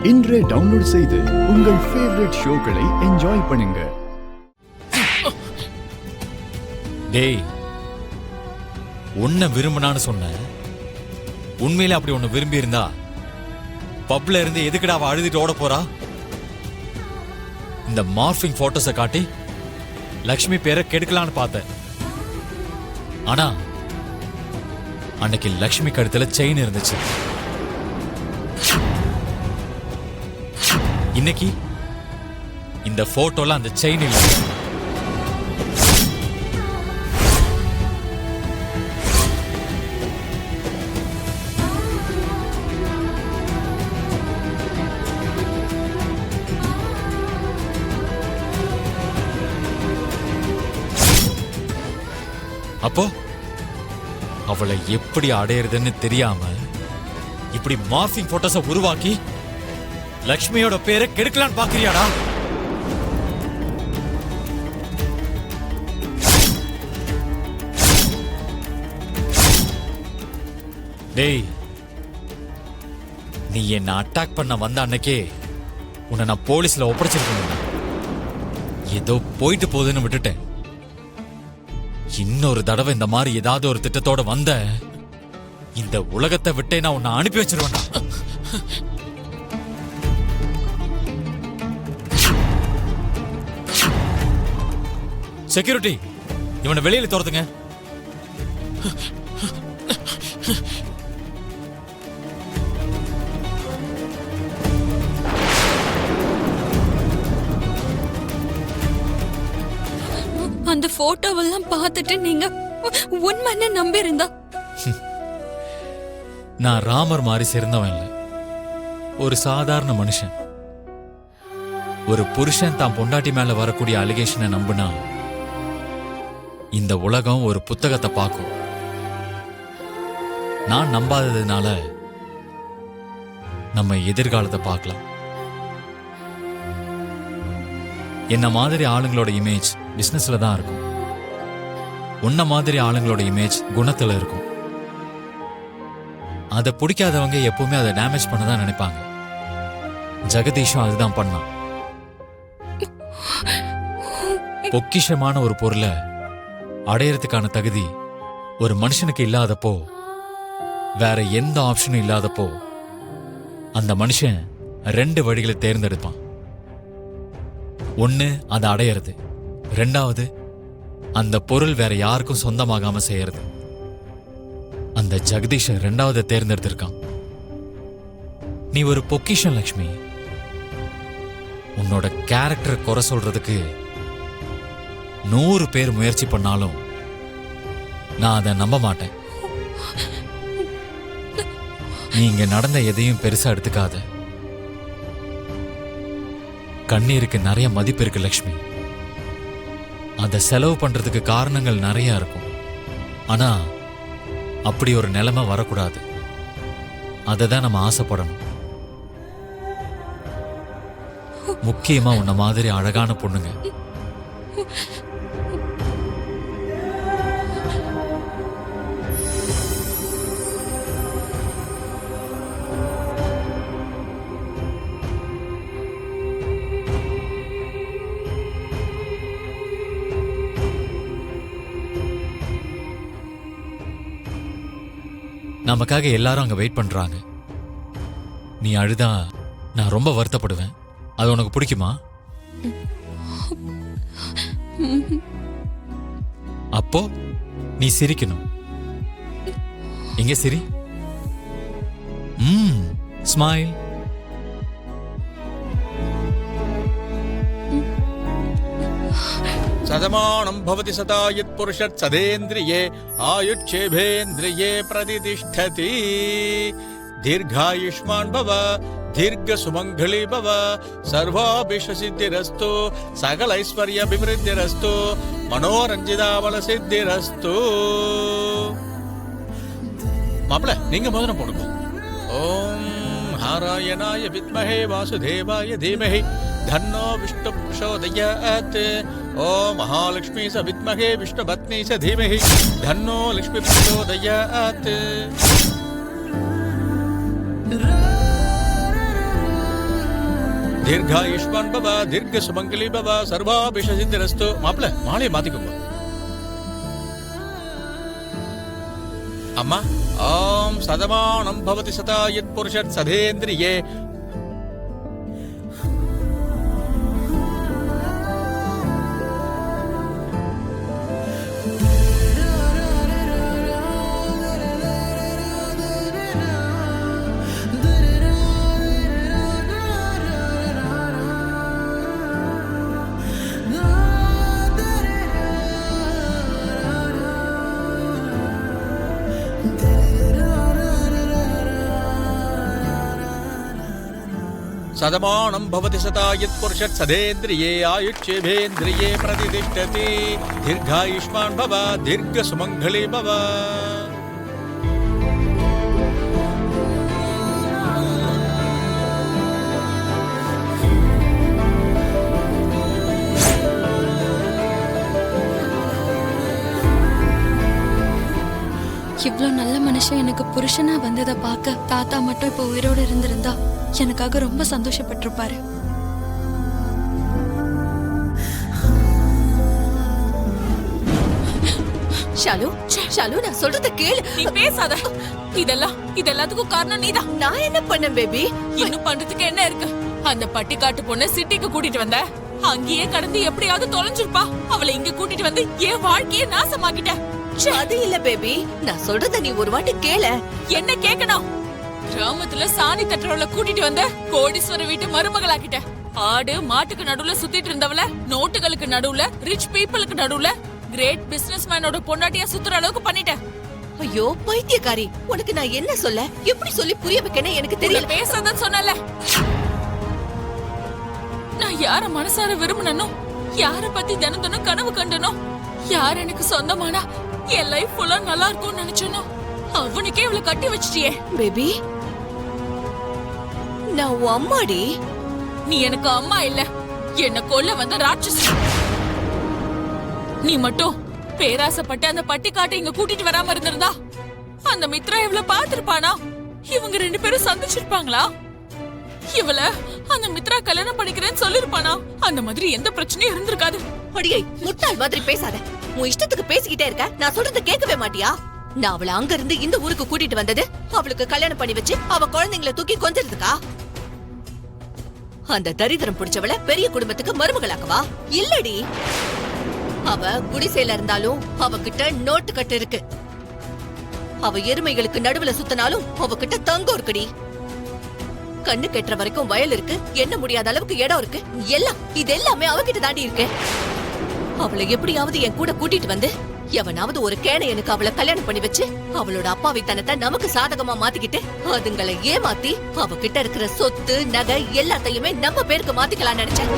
இன்றே டவுன்லோட் செய்து உங்கள் ஃபேவரட் ஷோக்களை என்ஜாய் பண்ணுங்க. டேய், உன்னை விரும்பினான்னு சொன்ன, உண்மையில அப்படி ஒன்னு விரும்பி இருந்தா பப்ல இருந்து எதுக்குடா அவ அழுதுட்டு ஓட போறா? இந்த மார்பிங் போட்டோஸை காட்டி லக்ஷ்மி பேரை கெடுக்கலான்னு பார்த்தேன். ஆனா அன்னைக்கு லக்ஷ்மி கழுத்துல செயின் இருந்துச்சு. இன்னைக்கு இந்த போட்டோல அந்த செயின் இல்லை. அப்போ அவளை எப்படி அடையிறதுன்னு தெரியாம இப்படி மார்பிங் போட்டோஸ உருவாக்கி லக்ஷ்மியோட பேரை கெடுக்கலான்னு பாக்குறியாடா? டேய், நீ என்ன அட்டாக் பண்ண வந்த அன்னைக்கே உன்னை நான் போலீஸ்ல ஒப்படைச்சிருக்கேன். ஏதோ போயிட்டு போகுதுன்னு விட்டுட்டேன். இன்னொரு தடவை இந்த மாதிரி ஏதாவது ஒரு திட்டத்தோட வந்த இந்த உலகத்தை விட்டே நான் உன்னை அனுப்பி வச்சிருவேன்டா. செக்யூரிட்டி, இவனை வெளியில துரத்துங்க. அந்த போட்டோவெல்லாம் பார்த்துட்டு நீங்க உண்மைன்னு நம்பி இருந்தா? நான் ராமர் மாதிரி சிறந்தவன் இல்ல, ஒரு சாதாரண மனுஷன். ஒரு புருஷன் தான் பொண்டாட்டி மேல வரக்கூடிய அலிகேஷனை நம்பினா இந்த உலகம் ஒரு புத்தகத்தை பார்க்கும். நான் நம்பாததுனால நம்ம எதிர்காலத்தை பார்க்கலாம். என்ன மாதிரி ஆளுங்களோட இமேஜ் பிசினஸ்ல தான் இருக்கும். உன்ன மாதிரி ஆளுங்களோட இமேஜ் குணத்துல இருக்கும். அதை பிடிக்காதவங்க எப்பவுமே அதை டேமேஜ் பண்ணதான் நினைப்பாங்க. ஜெகதீஷும் அதுதான் பண்ணான். பொக்கிஷமான ஒரு பொருளை அடையறதுக்கான தகுதி ஒரு மனுஷனுக்கு இல்லாதப்போ, வேற எந்த ஆப்ஷனும் இல்லாதப்போ, அந்த மனுஷன் 2 வழிகளை தேர்ந்தெடுப்பான். ஒன்னு அதை அடையிறது, 2வது அந்த பொருள் வேற யாருக்கும் சொந்தமாகாம செய்யறது. அந்த ஜெகதீஷ் 2வது தேர்ந்தெடுத்திருக்கான். நீ ஒரு பொக்கிஷம் லக்ஷ்மி. உன்னோட கேரக்டர் குறை சொல்றதுக்கு 100 பேர் முயற்சி பண்ணாலும் நான் அதை நம்ப மாட்டேன். நீங்க நடந்த எதையும் பெருசா எடுத்துக்காத. கண்ணீருக்கு நிறைய மதிப்பு இருக்கு லக்ஷ்மி. அதை செலவு பண்றதுக்கு காரணங்கள் நிறைய இருக்கும். ஆனா அப்படி ஒரு நிலைமை வரக்கூடாது. அதை தான் நம்ம ஆசைப்படணும். முக்கியமா உன்ன மாதிரி அழகான பொண்ணுங்க நமக்காக எல்லாரும் அங்க வெயிட் பண்றாங்க. நீ அழுதா நான் ரொம்ப வருத்தப்படுவேன். அது உனக்கு பிடிக்குமா? அப்போ நீ சிரிக்கணும். எங்க சிரி? ஸ்மைல். சதமானம் பவதி சதா யத் புருஷத் சதேந்திரியே ஆயுட்சேபேந்திரியே பிரதிதிஷ்டதி. தீர்காயுஷ்மான் பவ தீர்க்க சுமங்கலி பவ சர்வாபிஷ சித்திரஸ்து சகல ஐஸ்வர்ய அபிவிருத்திரஸ்து மனோரஞ்சிதாபல சித்திரஸ்து. மாப்பிள்ள, நீங்க மோதிரம் போடுங்க. ஓம் நாராயணாய வித்மஹே வாசுதேவாய தீமஹி धन्नो विष्णु प्रचोदयात्। ओम महालक्ष्मी स विद्महे विष्णुपत्नी स धीमहि धन्नो लक्ष्मी प्रचोदयात्। தீர்காயுஷ்மான் பவ தீர்க்க சுமங்கலி பவ சர்வாபிஷ சித்திரஸ்து. மாப்பிள மாலையை மாத்திக்கோங்க. அம்மா ஓம் சதமானம் பவதி சதாயத் புருஷத் சதேந்திரியே. சதமானம் பவதி சதாயத் புருஷத் சதேந்திரியே ஆயுஷ்யேவேந்திரியே பிரதிதிஷ்டதி. தீர்காயுஷ்மான் பவ தீர்க்க சுமங்கலி பவ. இவ்ளோ நல்ல மனுஷன் எனக்கு புருஷனா வந்ததை பார்க்க தாத்தா மட்டும் இப்ப உயிரோட இருந்திருந்தா எனக்காக ரொம்ப சந்தோஷப்பட்டிருப்பாரு. ஷாலு, ஷாலு, நான் சொல்றத கேளு. நீ பேசாத. இதெல்லாத்துக்கும் காரணம் நீதான். நான் என்ன பண்ணேன் பேபி? இன்னும் பண்றதுக்கு என்ன இருக்கு? அந்த பட்டிக்காட்டு பொண்ணு சிட்டிக்கு கூட்டிட்டு வந்த, அங்கேயே கடந்து எப்படியாவது தொலைஞ்சிருப்பா. அவளை இங்க கூட்டிட்டு வந்து என் வாழ்க்கைய நாசமாக்கிட்ட. அது இல்ல பேபி, நான் சொல்றத நீ ஒரு வாட்டி கேள. என்ன கேட்கணும்? கிராமத்துல சாணி தட்டுறவள கூட்டிட்டு வந்த கோடீஸ்வர வீட்டு மருமகளாக்கிட்ட. ஆடு மாட்டுக்கு நடுவுல சுத்திட்டு இருந்தவள நோட்டுகளுக்கு நடுவுல ரிச் பீப்புளுக்கு நடுவுல கிரேட் பிசினஸ் மேனோட பொண்டாட்டியா சுத்துற அளவுக்கு பண்ணிட்ட. ஐயோ பைத்தியக்காரி, உனக்கு நான் என்ன சொல்ல, எப்படி சொல்லி புரிய வைக்கணும் எனக்கு தெரியல. பேசாதன்னு சொன்னல. நான் யார மனசார விரும்பினோ, யார பத்தி தினம் தினம் கனவு கண்டனோ, யார் எனக்கு சொந்தமானா என் லைஃப் ஃபுல்லா நல்லா இருக்கும்னு நினைச்சனோ அவனுக்கே இவளை கட்டி வச்சிட்டியே. பேபி, நான் உன் அம்மாடி. நீ எனக்கு அம்மா இல்ல, என்ன கொல்ல வந்த ராட்சசி. நீ மட்டும் பேராசப்பட்டு அந்த பட்டிக்காட்டை இங்க கூட்டிட்டு வராம இருந்திருந்தா அந்த மித்ரா இவளை பாத்திருப்பானா? இவங்க ரெண்டு பேரும் சந்திச்சிருப்பாங்களா? இவள அந்த மித்ரா கல்யாணம் பண்ணிக்கிறேன்னு சொல்லிருப்பானா? அந்த மாதிரி எந்த பிரச்சனையும் இருந்திருக்காது. அடியை முட்டாள் மாதிரி பேசாத. உன் இஷ்டத்துக்கு பேசிக்கிட்டே இருக்க, நான் சொல்றத கேட்கவே மாட்டியா? நான் அவளை அங்க இருந்து இந்த ஊருக்கு கூட்டிட்டு வந்தது அவளுக்கு கல்யாணம் பண்ணி வச்சு அவ குழந்தைங்களை தூக்கி கொஞ்சறதுக்கா? அந்த தரித்திரம் பிடிச்சவள பெரிய குடும்பத்துக்கு மருமகளாக்கவா? இல்லடி, அவ குடிசையில இருந்தாலும் அவகிட்ட நோட்டு கட்டு இருக்கு. அவ எருமைகளுக்கு நடுவுல சுத்தினாலும் அவகிட்ட தங்கம் இருக்குடி. கண்ணு கெட்டுற வரைக்கும் வயல் இருக்கு, என்ன முடியாத அளவுக்கு இடம் இருக்கு. எல்லாம் இது எல்லாமே அவகிட்ட தாண்டி இருக்கு. அவளை எப்படியாவது என் கூட கூட்டிட்டு வந்து எவனாவது ஒரு கேணையனுக்கு அவளை கல்யாணம் பண்ணி வச்சு அவளோட அப்பாவித்தனத்தை நமக்கு சாதகமா மாத்திக்கிட்டு அதுங்களை ஏமாத்தி அவகிட்ட இருக்கிற சொத்து நகை எல்லாத்தையுமே நம்ம பேருக்கு மாத்திக்கலாம் நினைச்சேன்.